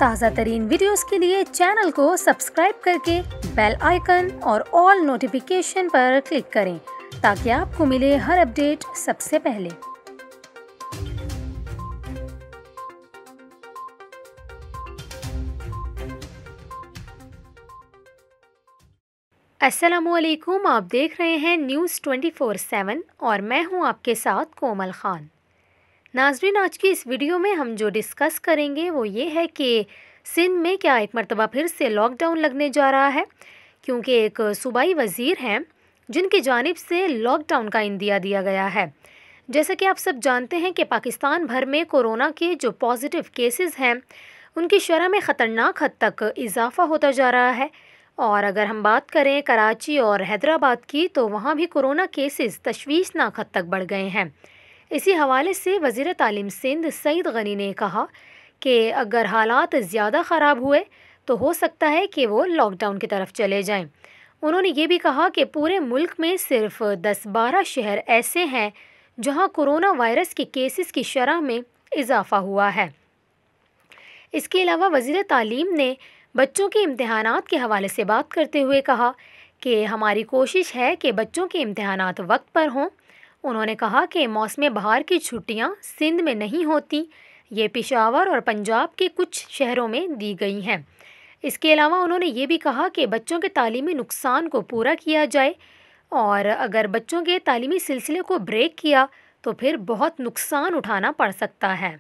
تازہ ترین ویڈیوز کے لیے چینل کو سبسکرائب کرکے بیل آئیکن اور آل نوٹیفیکیشن پر کلک کریں تاکہ آپ کو ملے ہر اپڈیٹ سب سے پہلے۔ السلام علیکم، آپ دیکھ رہے ہیں نیوز 24/7 اور میں ہوں آپ کے ساتھ کومل خان۔ ناظرین، آج کی اس ویڈیو میں ہم جو ڈسکس کریں گے وہ یہ ہے کہ سندھ میں کیا ایک مرتبہ پھر سے لاک ڈاؤن لگنے جا رہا ہے، کیونکہ ایک صوبائی وزیر ہیں جن کی جانب سے لاک ڈاؤن کا عندیہ دیا گیا ہے۔ جیسا کہ آپ سب جانتے ہیں کہ پاکستان بھر میں کورونا کے جو پازیٹیو کیسز ہیں ان کی شرح میں خطرناک حد تک اضافہ ہوتا جا رہا ہے، اور اگر ہم بات کریں کراچی اور حیدرآباد کی تو وہاں بھی کورونا کیسز تشویشناک حد تک بڑھ گئے ہیں۔ اسی حوالے سے وزیر تعلیم سندھ سعید غنی نے کہا کہ اگر حالات زیادہ خراب ہوئے تو ہو سکتا ہے کہ وہ لاک ڈاؤن کی طرف چلے جائیں۔ انہوں نے یہ بھی کہا کہ پورے ملک میں صرف 10-12 شہر ایسے ہیں جہاں کورونا وائرس کے کیسز کی شرح میں اضافہ ہوا ہے۔ اس کے علاوہ وزیر تعلیم نے بچوں کے امتحانات کے حوالے سے بات کرتے ہوئے کہا کہ ہماری کوشش ہے کہ بچوں کے امتحانات وقت پر ہوں۔ انہوں نے کہا کہ موسم بہار کی چھٹیاں سندھ میں نہیں ہوتی، یہ پشاور اور پنجاب کے کچھ شہروں میں دی گئی ہیں۔ اس کے علاوہ انہوں نے یہ بھی کہا کہ بچوں کے تعلیمی نقصان کو پورا کیا جائے، اور اگر بچوں کے تعلیمی سلسلے کو بریک کیا تو پھر بہت نقصان اٹھانا پڑ سکتا ہے۔